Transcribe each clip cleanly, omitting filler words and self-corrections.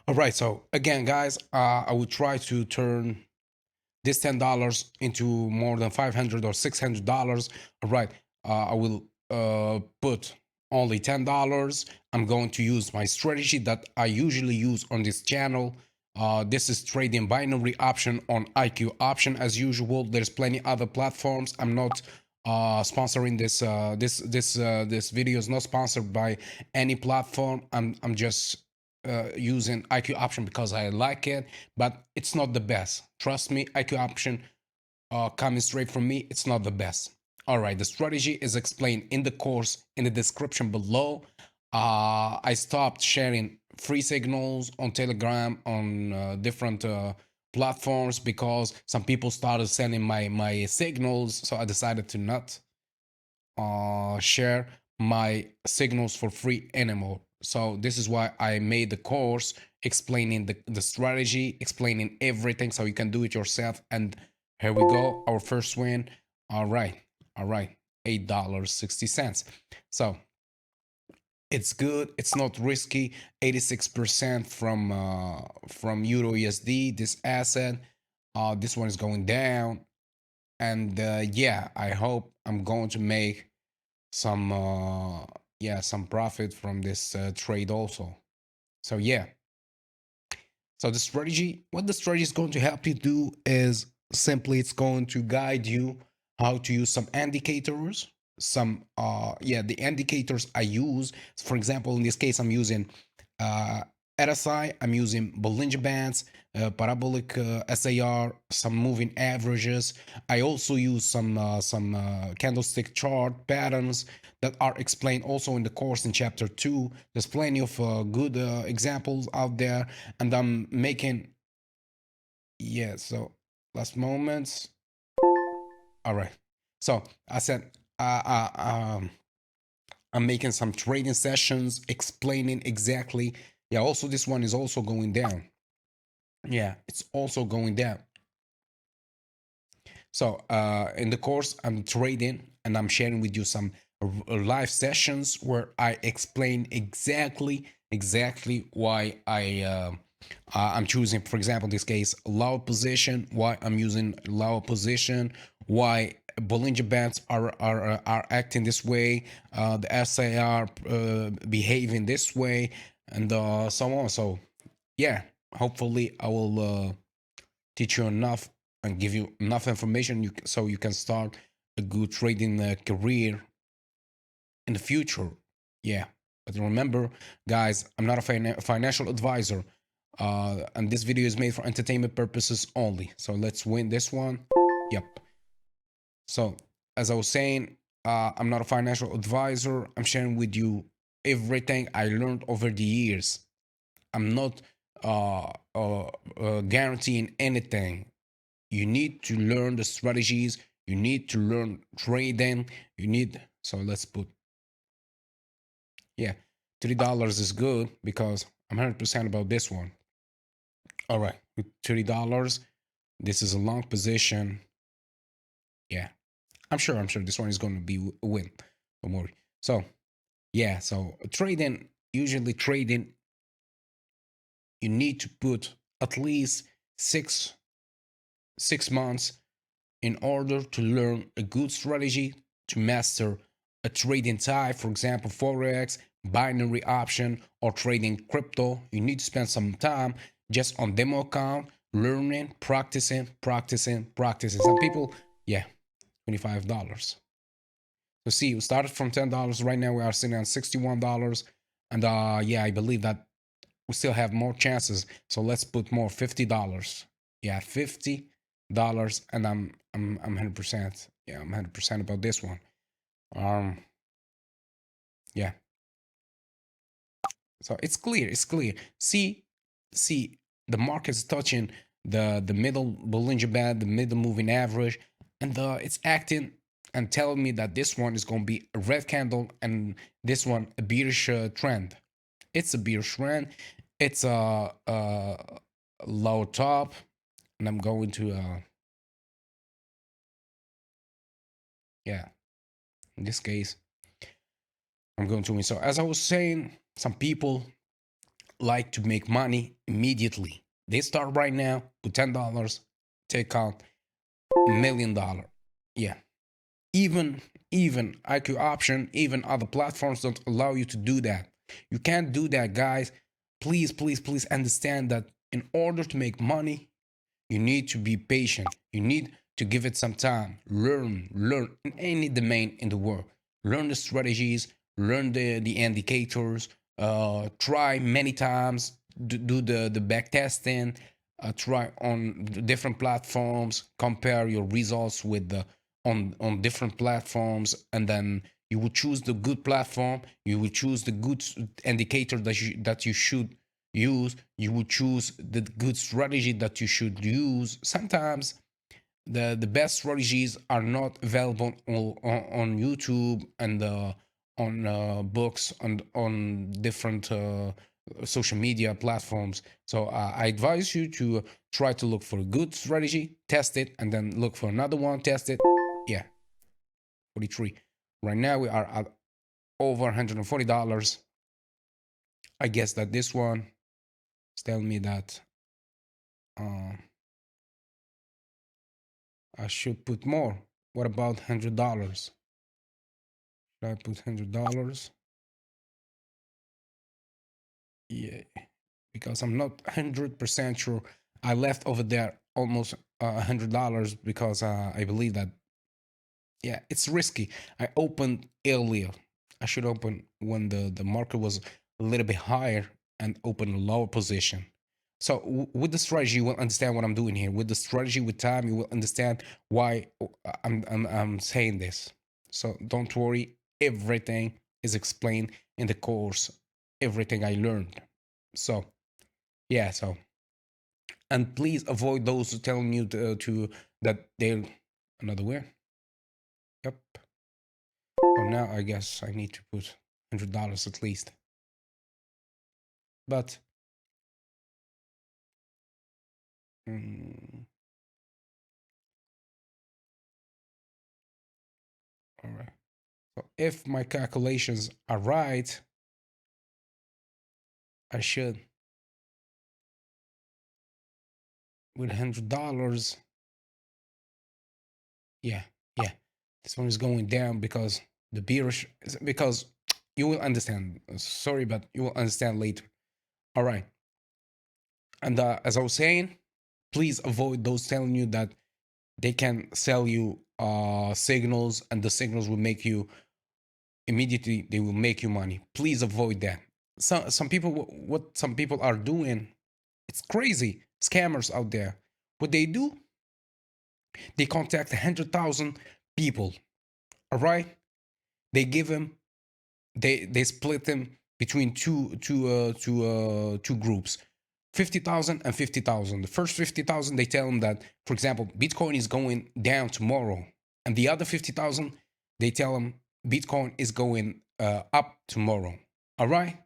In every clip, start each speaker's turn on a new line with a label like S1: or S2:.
S1: All right, so again, guys, I will try to turn this $10 into more than 500 or $600. All right, I will put only $10. I'm going to use my strategy that I usually use on this channel. This is trading binary option on IQ option as usual. There's plenty other platforms. I'm not sponsoring this. This video is not sponsored by any platform. I'm just using IQ option because I like it, but it's not the best. Trust me, IQ option coming straight from me, it's not the best. All right, the strategy is explained in the course in the description below. I stopped sharing free signals on Telegram on different platforms because some people started sending my signals, so I decided to not share my signals for free anymore. So this is why I made the course explaining the strategy, explaining everything so you can do it yourself. And here we go, our first win. All right, all right, $8.60. So it's good. It's not risky. 86% from Euro USD. This asset. This one is going down, and yeah, I hope I'm going to make some some profit from this trade also. So yeah, so the strategy, what the strategy is going to help you do is simply it's going to guide you how to use some indicators, some the indicators I use. For example, in this case I'm using uh RSI, I'm using Bollinger Bands, parabolic SAR, some moving averages. I also use some candlestick chart patterns that are explained also in the course in chapter 2. There's plenty of good examples out there, and I'm making, so last moments. All right, so I said I'm making some trading sessions explaining exactly. Yeah, also this one is also going down. Yeah, it's also going down. So in the course, I'm trading and I'm sharing with you some live sessions where I explain exactly why I'm choosing, for example, in this case, low position, why I'm using low position, why Bollinger Bands are acting this way, the SAR behaving this way, and so on. So yeah, hopefully I will teach you enough and give you enough information so you can start a good trading career in the future. Yeah, but remember, guys, I'm not a financial advisor, and this video is made for entertainment purposes only. So let's win this one. Yep. So as I was saying, I'm not a financial advisor. I'm sharing with you everything I learned over the years. I'm not guaranteeing anything. You need to learn the strategies, you need to learn trading, you need, so let's put, yeah, $30 is good because I'm 100% about this one. All right, with $30, this is a long position. Yeah, I'm sure this one is going to be a win. Don't worry. So yeah, so trading, usually trading, you need to put at least six 6 months in order to learn a good strategy to master a trading type, for example, forex, binary option, or trading crypto. You need to spend some time just on demo account, learning, practicing. Some people, yeah, $25. So see, we started from $10. Right now we are sitting on $61. And yeah, I believe that we still have more chances. So let's put more, $50. Yeah, $50, and I'm 100%. Yeah, I'm 100% about this one. Um, yeah. So it's clear. It's clear. See, the market's touching the middle Bollinger Band, the middle moving average, and it's acting and telling me that this one is going to be a red candle and this one a bearish trend. It's a bearish trend. It's a low top, and I'm going to yeah. In this case, I'm going to win. So as I was saying, some people like to make money immediately. They start right now with $10, take out $1 million. Yeah. Even even IQ option, even other platforms don't allow you to do that. You can't do that, guys. Please, please, please understand that in order to make money, you need to be patient. You need to give it some time. Learn in any domain in the world. Learn the strategies, learn the indicators, try many times, do the back testing, try on different platforms, compare your results with the on different platforms, and then you will choose the good platform. You will choose the good indicator that you should use. You will choose the good strategy that you should use. Sometimes the best strategies are not available on YouTube and on books and on different social media platforms. So I advise you to try to look for a good strategy, test it, and then look for another one, test it. Yeah, 43. Right now we are at over $140. I guess that this one is telling me that uh, I should put more. What about $100? Should I put $100? Yeah, because I'm not 100% sure. I left over there almost $100 because I believe that, yeah, it's risky. I opened earlier. I should open when the market was a little bit higher and open a lower position. So with the strategy, you will understand what I'm doing here. With the strategy, with time, you will understand why I'm saying this. So don't worry. Everything is explained in the course. Everything I learned. So yeah. So, and please avoid those telling you to that they're another way. Yep. So now I guess I need to put $100 at least. But mm, all right. So if my calculations are right, I should with $100. Yeah, yeah. This one is going down because the bearish. Because you will understand. Sorry, but you will understand later. All right. And as I was saying, please avoid those telling you that they can sell you signals and the signals will make you immediately, they will make you money. Please avoid that. Some people, what some people are doing, it's crazy. Scammers out there, what they do, they contact 100,000 people. All right, they give them, they split them between two groups, 50,000 and 50,000. The first 50,000, they tell them that, for example, Bitcoin is going down tomorrow, and the other 50,000, they tell them Bitcoin is going up tomorrow. All right.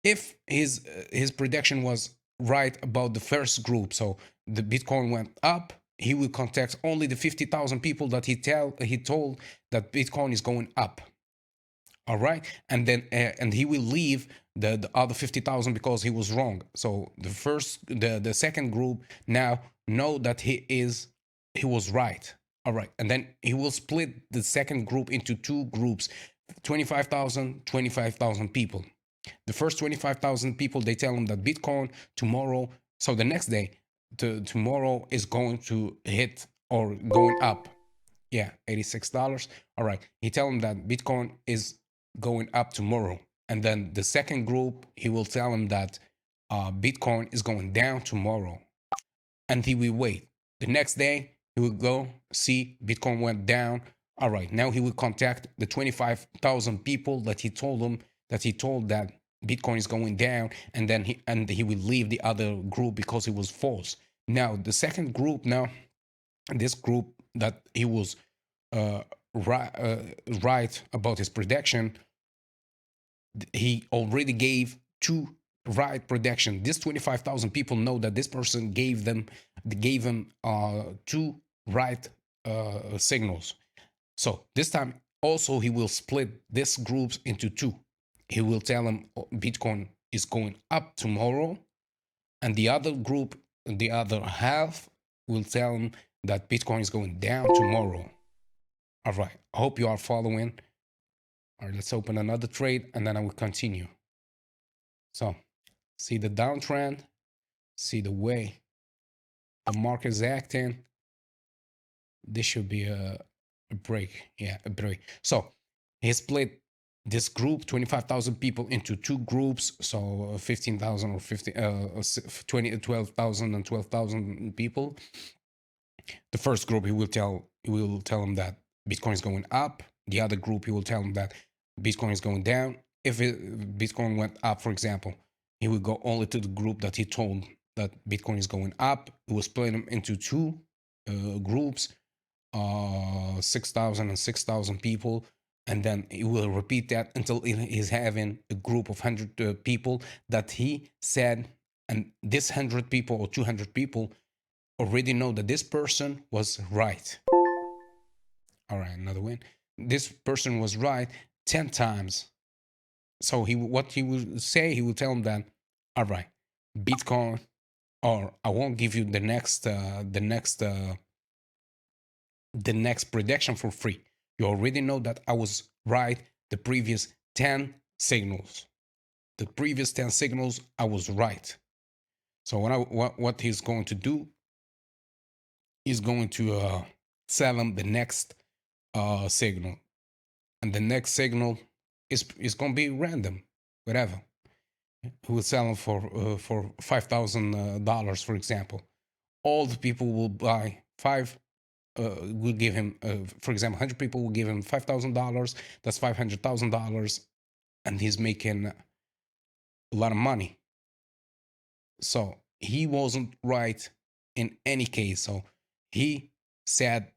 S1: If his prediction was right about the first group, so the Bitcoin went up, he will contact only the 50,000 people that he told that Bitcoin is going up. All right, and then and he will leave the other 50,000 because he was wrong. So the second group now know that he was right. All right, and then he will split the second group into two groups, 25,000 people. The first 25,000 people, they tell them that Bitcoin tomorrow, so the next day, tomorrow is going to hit or going up. Yeah, $86. All right. He tell them that Bitcoin is going up tomorrow. And then the second group, he will tell them that Bitcoin is going down tomorrow. And he will wait. The next day, he will go see Bitcoin went down. All right. Now he will contact the 25,000 people that he told them that Bitcoin is going down, and then he will leave the other group because it was false. Now the second group, now this group that he was uh, right about his prediction, he already gave two right prediction. This 25,000 people know that this person gave him two right signals. So this time also he will split this groups into two. He will tell them Bitcoin is going up tomorrow, and the other group, the other half, will tell him that Bitcoin is going down tomorrow. All right. I hope you are following. All right, let's open another trade and then I will continue. So, see the downtrend, see the way the market is acting. This should be a break. Yeah, a break. So, he split this group, 25,000 people, into two groups. So, 15,000 or 12,000 and 12,000 people. The first group, he will tell them that Bitcoin is going up. The other group, he will tell them that Bitcoin is going down. If Bitcoin went up, for example, he will go only to the group that he told that Bitcoin is going up. He will split them into two groups, 6,000 and 6,000 people. And then he will repeat that until he's having a group of 100 people that he said, and this 100 people or 200 people already know that this person was right. All right, another win. This person was right 10 times. So what he will say, he will tell them that, all right, Bitcoin, or I won't give you the next prediction for free. You already know that I was right the previous 10 signals. The previous 10 signals, I was right. So what he's going to do is going to sell him the next signal, and the next signal is going to be random, whatever. He will sell them for $5,000, for example. All the people will buy five. Will give him, for example, 100 people will give him $5,000. That's $500,000, and he's making a lot of money. So he wasn't right in any case. So he said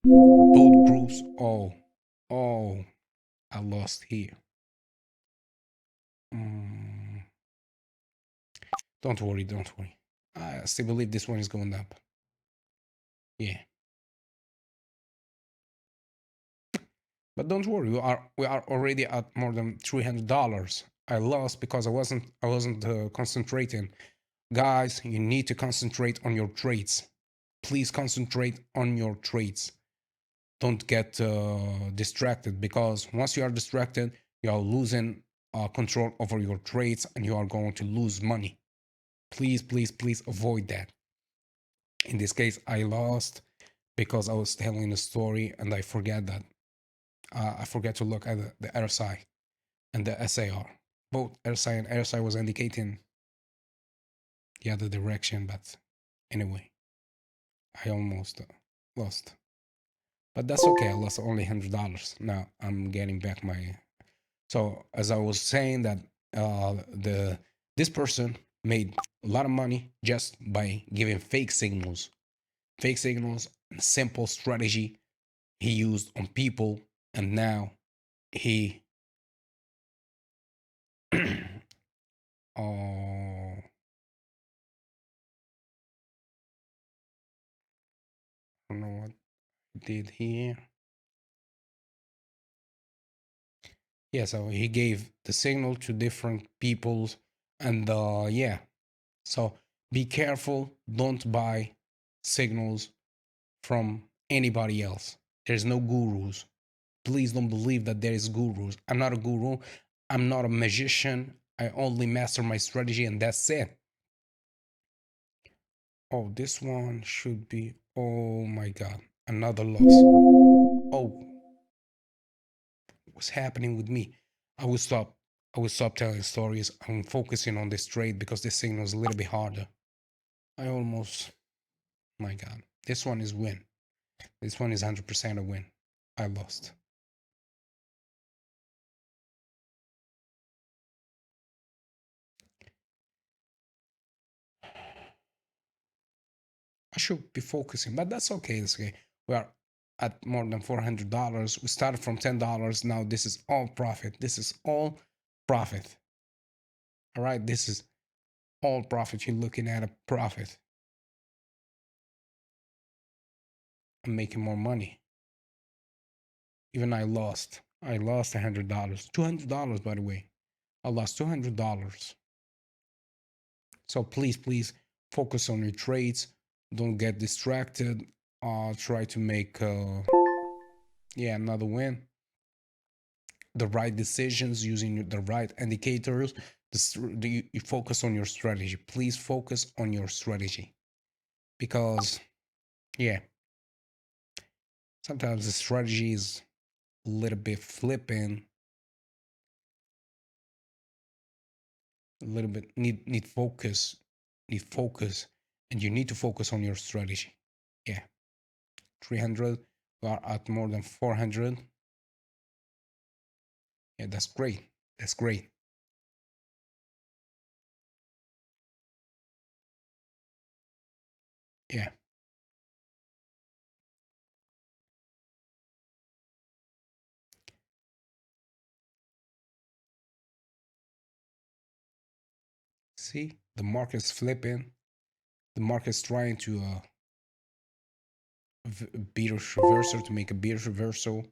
S1: both groups. Oh, I lost here. Mm, don't worry. I still believe this one is going up. Yeah, but don't worry. We are already at more than $300. I lost because I wasn't concentrating. Guys, you need to concentrate on your trades. Please concentrate on your trades. Don't get distracted, because once you are distracted, you are losing control over your trades and you are going to lose money. Please avoid that. In this case, I lost because I was telling a story and I forget that. I forget to look at the RSI and the SAR. Both RSI and RSI was indicating the other direction, but anyway, I almost lost. But that's okay. I lost only $100. Now I'm getting back my. So as I was saying that this person made a lot of money just by giving fake signals, and simple strategy he used on people, and now he oh, I don't know what he did here. Yeah, so he gave the signal to different peoples, and yeah. So be careful. Don't buy signals from anybody else. There's no gurus. Please don't believe that there is gurus. I'm not a guru. I'm not a magician. I only master my strategy, and that's it. Oh, this one should be. Oh my god, another loss. Oh, what's happening with me? I will stop. I will stop telling stories. I'm focusing on this trade because this signal is a little bit harder. I almost. My god, this one is win. This one is 100% a win. I lost. I should be focusing, but that's okay. It's okay. We are at more than $400. We started from $10. Now this is all profit. This is all profit. All right. This is all profit. You're looking at a profit. I'm making more money. Even I lost. I lost $100. $200, by the way. I lost $200. So please focus on your trades. Don't get distracted. Try to make yeah, another win. The right decisions using the right indicators. You focus on your strategy. Please focus on your strategy because yeah, sometimes the strategy is a little bit flipping, a little bit need focus, need focus, and you need to focus on your strategy. Yeah, 300. We are at more than 400. Yeah, that's great. That's great. Yeah. See, the market's flipping. The market's trying to bearish reversal to make a bearish reversal.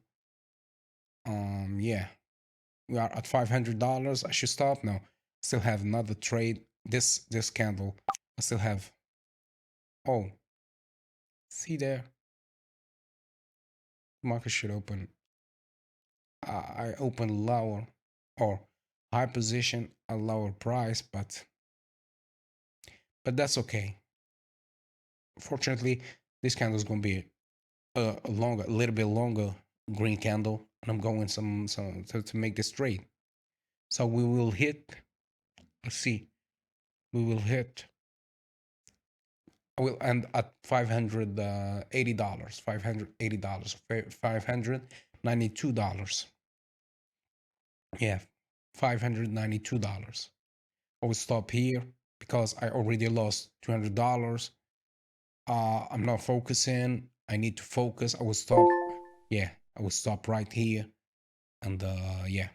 S1: Yeah, we are at $500. I should stop now. Still have another trade. This candle. I still have. Oh, see there. Market should open. I open lower or high position a lower price, but that's okay. Fortunately, this candle is gonna be a longer, a little bit longer green candle, and I'm going some to make this trade. So we will hit. Let's see. We will hit. I will end at $580. $580. $592. Yeah, $592. I will stop here because I already lost $200. I'm not focusing. I need to focus. I will stop. Yeah, I will stop right here. And yeah,